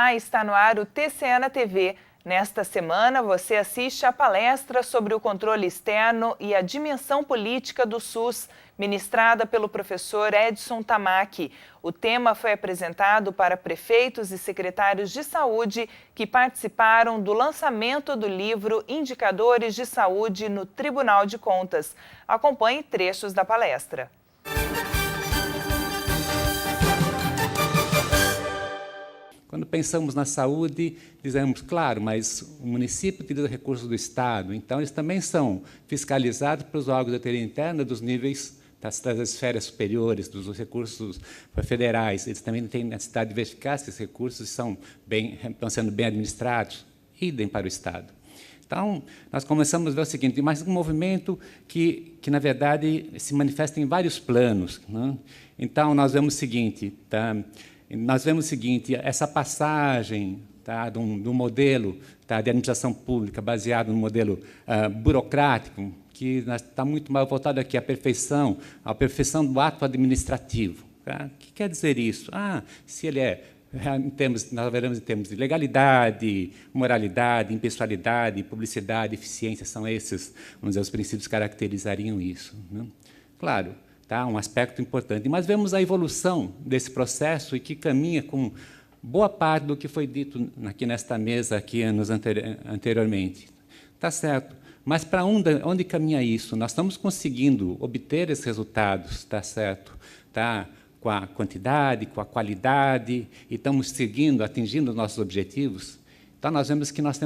Olá, está no ar o TCE na TV. Nesta semana, você assiste a palestra sobre o controle externo e a dimensão política do SUS, ministrada pelo professor Edson Tamaki. O tema foi apresentado para prefeitos e secretários de saúde que participaram do lançamento do livro Indicadores de Saúde no Tribunal de Contas. Acompanhe trechos da palestra. Quando pensamos na saúde, dizemos, claro, mas o município utiliza recursos do Estado, então eles também são fiscalizados pelos órgãos da autoridade interna dos níveis das esferas superiores, dos recursos federais. Eles também têm necessidade de verificar se esses recursos estão sendo bem administrados, idem para o Estado. Então, nós começamos a ver o seguinte, mas um movimento que na verdade, se manifesta em vários planos, né? Então, nós vemos o seguinte, essa passagem do modelo de administração pública baseado no modelo burocrático, que está muito mais voltado aqui à perfeição do ato administrativo. Tá? O que quer dizer isso? Se ele nós veremos em termos de legalidade, moralidade, impessoalidade, publicidade, eficiência, são esses, vamos dizer, os princípios que caracterizariam isso, né? Claro, um aspecto importante. Mas vemos a evolução desse processo e que caminha com boa parte do que foi dito aqui nesta mesa aqui anos anteriormente. Está certo. Mas para onde caminha isso? Nós estamos conseguindo obter esses resultados, está certo? Com a quantidade, com a qualidade, e estamos atingindo os nossos objetivos. Então, nós vemos que nós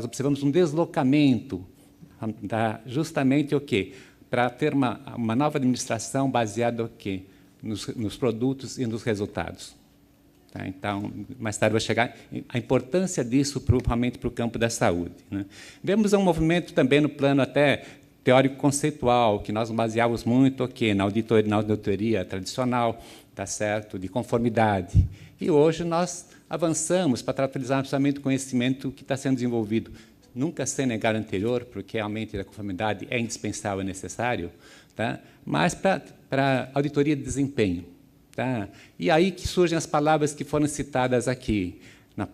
observamos um deslocamento, justamente o quê? Para ter uma nova administração baseada no quê? Nos produtos e nos resultados. Então, mais tarde vai chegar a importância disso realmente para o campo da saúde, né? Vemos um movimento também no plano até teórico-conceitual, que nós baseávamos muito na auditoria tradicional, tá certo? De conformidade. E hoje nós avançamos para utilizar justamente o conhecimento que está sendo desenvolvido, nunca sem negar o anterior, porque realmente a conformidade é indispensável e necessário, tá? Mas para auditoria de desempenho. Tá? E aí que surgem as palavras que foram citadas aqui. Na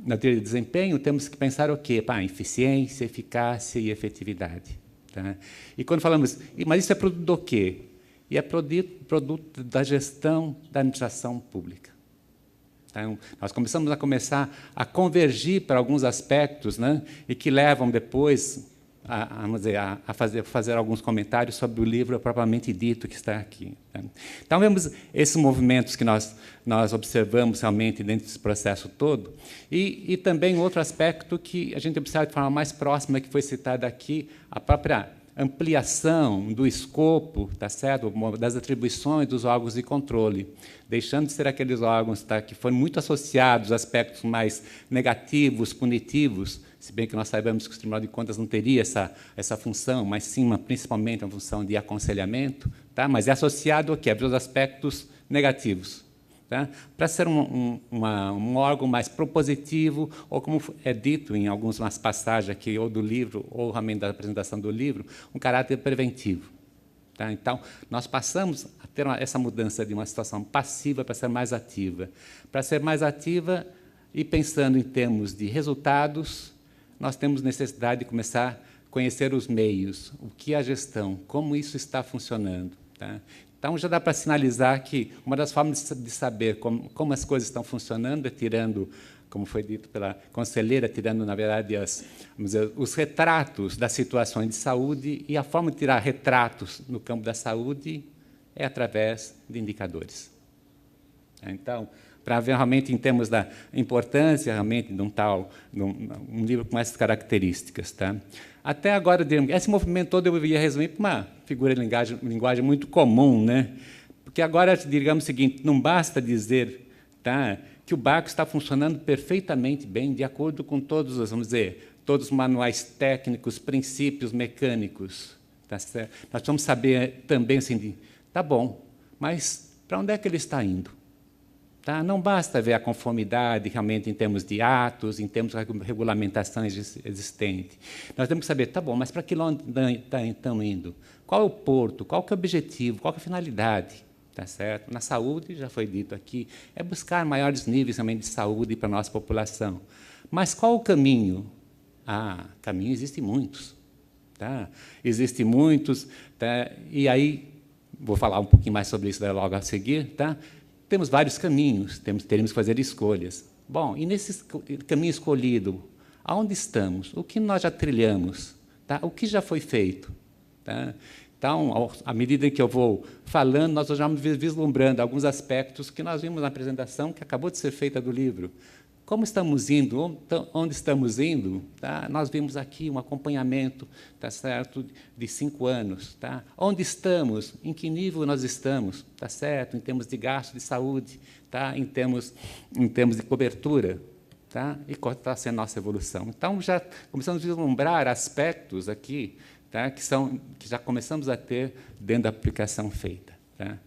auditoria de desempenho, temos que pensar o quê? Eficiência, eficácia e efetividade. Tá? E quando falamos, mas isso é produto do quê? E é produto da gestão da administração pública. Então, nós começamos a convergir para alguns aspectos, né, e que levam depois a fazer alguns comentários sobre o livro propriamente dito que está aqui. Tá? Então, vemos esses movimentos que nós observamos realmente dentro desse processo todo, e também outro aspecto que a gente observa de forma mais próxima, que foi citado aqui, a própria ampliação do escopo, tá certo? Das atribuições dos órgãos de controle, deixando de ser aqueles órgãos que foram muito associados a aspectos mais negativos, punitivos, se bem que nós sabemos que o Tribunal de Contas não teria essa função, mas sim, principalmente, uma função de aconselhamento, tá? Mas é associado ao quê? Aos aspectos negativos. Tá? Para ser um órgão mais propositivo, ou como é dito em algumas passagens aqui, ou do livro, ou realmente da apresentação do livro, um caráter preventivo. Tá? Então, nós passamos a ter essa mudança de uma situação passiva para ser mais ativa. Para ser mais ativa, e pensando em termos de resultados, nós temos necessidade de começar a conhecer os meios, o que é a gestão, como isso está funcionando. Tá? Então, já dá para sinalizar que uma das formas de saber como as coisas estão funcionando é tirando, como foi dito pela conselheira, tirando, na verdade, os retratos das situações de saúde, e a forma de tirar retratos no campo da saúde é através de indicadores. Então, para ver realmente em termos da importância realmente de um livro com essas características. Tá? Até agora, esse movimento todo eu ia resumir para uma figura de linguagem muito comum, né? Porque agora, digamos o seguinte, não basta dizer, tá, que o barco está funcionando perfeitamente bem, de acordo com todos os manuais técnicos, princípios mecânicos. Tá certo? Nós precisamos saber também, assim, tá bom, mas para onde é que ele está indo? Tá? Não basta ver a conformidade realmente em termos de atos, em termos de regulamentação existente. Nós temos que saber, tá bom, mas para que lado estão indo? Qual é o porto? Qual é o objetivo? Qual é a finalidade? tá certo? Na saúde, já foi dito aqui, é buscar maiores níveis também de saúde para a nossa população. Mas qual o caminho? Caminho existem muitos. Tá? Existem muitos, tá? E aí, vou falar um pouquinho mais sobre isso logo a seguir. Tá? Temos vários caminhos, teremos que fazer escolhas. Bom, e nesse caminho escolhido, aonde estamos? O que nós já trilhamos? Tá? O que já foi feito? Tá? Então, à medida que eu vou falando, nós vamos vislumbrando alguns aspectos que nós vimos na apresentação que acabou de ser feita do livro. Como estamos indo, onde estamos indo, tá? Nós vimos aqui um acompanhamento, tá certo, de 5 anos. Tá? Onde estamos, em que nível nós estamos, tá certo? Em termos de gasto de saúde, tá? em termos de cobertura, tá? E qual está sendo a nossa evolução. Então, já começamos a vislumbrar aspectos aqui, tá? que já começamos a ter dentro da aplicação feita. Tá?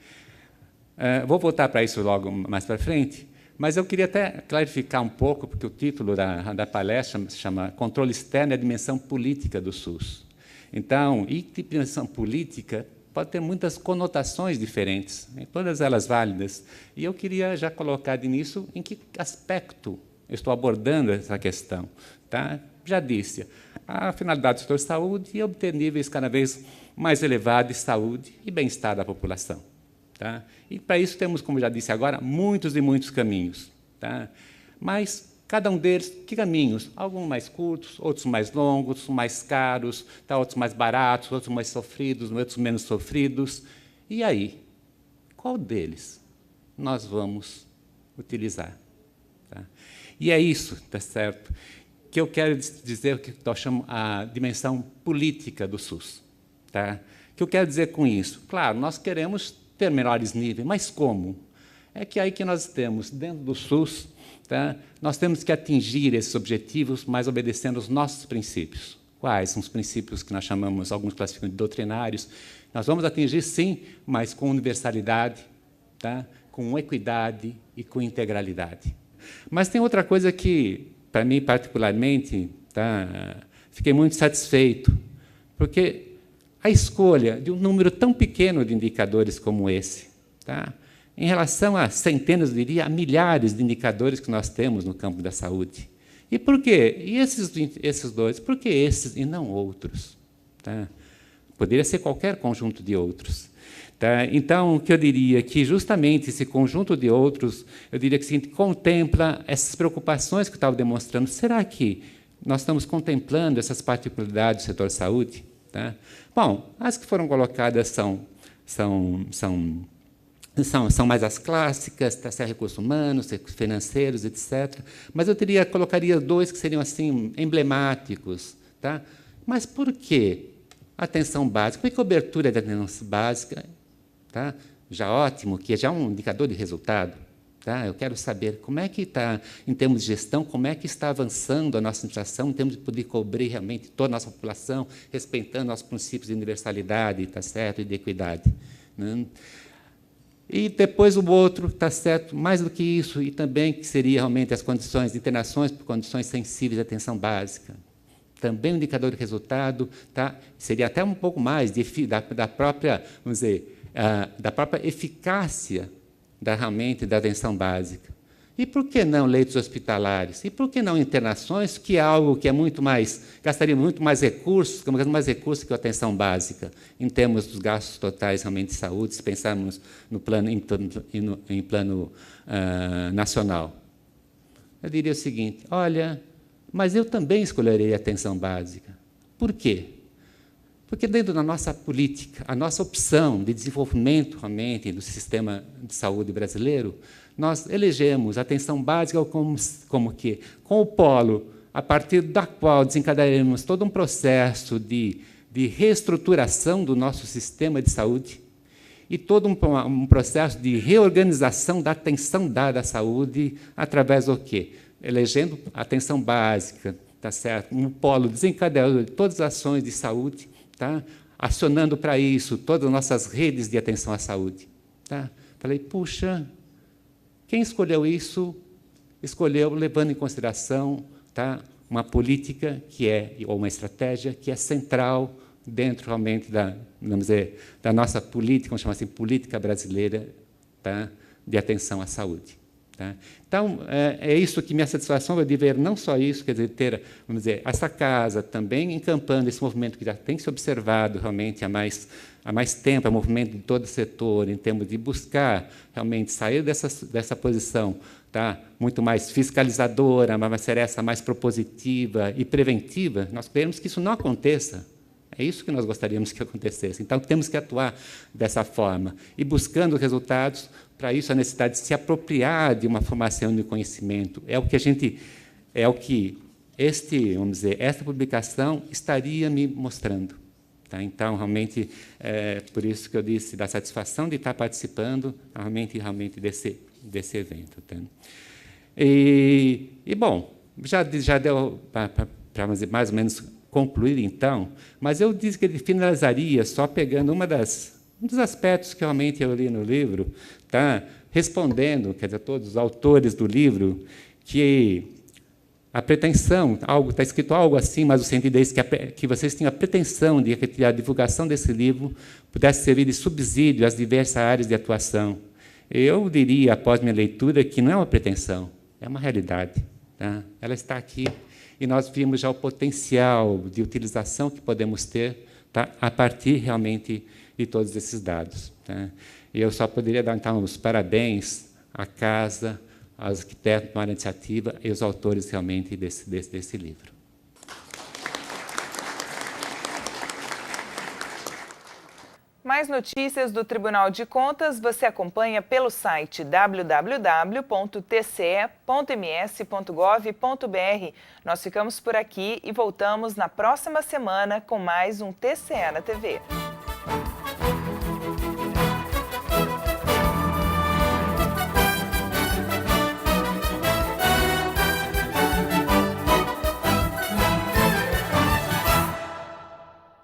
Vou voltar para isso logo mais para frente. Mas eu queria até clarificar um pouco, porque o título da palestra se chama Controle Externo e a Dimensão Política do SUS. Então, e dimensão política pode ter muitas conotações diferentes, todas elas válidas. E eu queria já colocar de início em que aspecto eu estou abordando essa questão. Tá? Já disse, a finalidade do setor de saúde é obter níveis cada vez mais elevados de saúde e bem-estar da população. Tá? E, para isso, temos, como já disse agora, muitos e muitos caminhos. Tá? Mas, cada um deles, que caminhos? Alguns mais curtos, outros mais longos, mais caros, tá? Outros mais baratos, outros mais sofridos, outros menos sofridos. E aí? Qual deles nós vamos utilizar? Tá? E é isso, tá certo, que eu quero dizer, que eu chamo a dimensão política do SUS. Tá? O que eu quero dizer com isso? Claro, nós queremos ter melhores níveis, mas como? É que aí que nós temos, dentro do SUS, tá? Nós temos que atingir esses objetivos, mas obedecendo os nossos princípios. Quais são os princípios que nós chamamos, alguns classificam de doutrinários? Nós vamos atingir, sim, mas com universalidade, tá? Com equidade e com integralidade. Mas tem outra coisa que, para mim, particularmente, tá? Fiquei muito satisfeito, porque a escolha de um número tão pequeno de indicadores como esse, tá? Em relação a centenas, eu diria, a milhares de indicadores que nós temos no campo da saúde. E por quê? E esses dois? Por que esses e não outros? Tá? Poderia ser qualquer conjunto de outros. Tá? Então, o que eu diria que justamente esse conjunto de outros, eu diria que contempla essas preocupações que eu estava demonstrando. Será que nós estamos contemplando essas particularidades do setor saúde? Tá? Bom, as que foram colocadas são mais as clássicas, tá, recursos humanos, recursos financeiros, etc. Mas eu colocaria 2 que seriam assim emblemáticos. Tá? Mas por que atenção básica? Por que cobertura de atenção básica? Tá? Já ótimo, que é já um indicador de resultado. Tá? Eu quero saber como é que está, em termos de gestão, como é que está avançando a nossa administração, em termos de poder cobrir realmente toda a nossa população, respeitando nossos princípios de universalidade, tá certo, e de equidade. Né? E depois o outro, tá certo, mais do que isso, e também que seria realmente as condições de internações por condições sensíveis de atenção básica. Também um indicador de resultado, tá? Seria até um pouco mais da própria, vamos dizer, da própria eficácia realmente da atenção básica. E por que não leitos hospitalares? E por que não internações, que é algo que é muito mais, gastaria muito mais recursos, que a atenção básica, em termos dos gastos totais realmente de saúde, se pensarmos no plano, em plano nacional. Eu diria o seguinte, olha, mas eu também escolherei a atenção básica. Por quê? Porque dentro da nossa política, a nossa opção de desenvolvimento realmente do sistema de saúde brasileiro, nós elegemos a atenção básica como o polo a partir da qual desencadearemos todo um processo de reestruturação do nosso sistema de saúde e todo um processo de reorganização da atenção dada à saúde através do quê? Elegendo a atenção básica, tá certo? Um polo desencadeador de todas as ações de saúde, tá? Acionando para isso todas as nossas redes de atenção à saúde. Tá? Falei, puxa, quem escolheu isso, escolheu levando em consideração, tá, uma política ou uma estratégia que é central dentro realmente da, vamos dizer, da nossa política, vamos chamar assim, política brasileira, tá, de atenção à saúde. Tá? Então, é isso que minha satisfação é de ver não só isso, quer dizer, ter, vamos dizer, essa casa também encampando esse movimento que já tem se observado realmente há mais tempo, é um movimento de todo o setor, em termos de buscar realmente sair dessa posição, tá, muito mais fiscalizadora, mas ser essa mais propositiva e preventiva. Nós queremos que isso não aconteça. É isso que nós gostaríamos que acontecesse. Então, temos que atuar dessa forma. E buscando resultados, para isso, a necessidade de se apropriar de uma formação de conhecimento. É o que vamos dizer, esta publicação estaria me mostrando. Tá? Então, realmente, por isso que eu disse da satisfação de estar participando realmente desse evento. Tá? Bom, já deu para mais ou menos concluir, então, mas eu disse que ele finalizaria só pegando um dos aspectos que realmente eu li no livro, tá? Respondendo, quer dizer, todos os autores do livro, que a pretensão, está escrito algo assim, mas o sentido é que vocês tinham a pretensão de que a divulgação desse livro pudesse servir de subsídio às diversas áreas de atuação. Eu diria, após minha leitura, que não é uma pretensão, é uma realidade. Tá? Ela está aqui. E nós vimos já o potencial de utilização que podemos ter, tá, a partir realmente de todos esses dados. Tá? E eu só poderia dar, então, os parabéns à casa, aos arquitetos que tomaram a iniciativa e aos autores realmente desse livro. Mais notícias do Tribunal de Contas você acompanha pelo site www.tce.ms.gov.br. Nós ficamos por aqui e voltamos na próxima semana com mais um TCE na TV.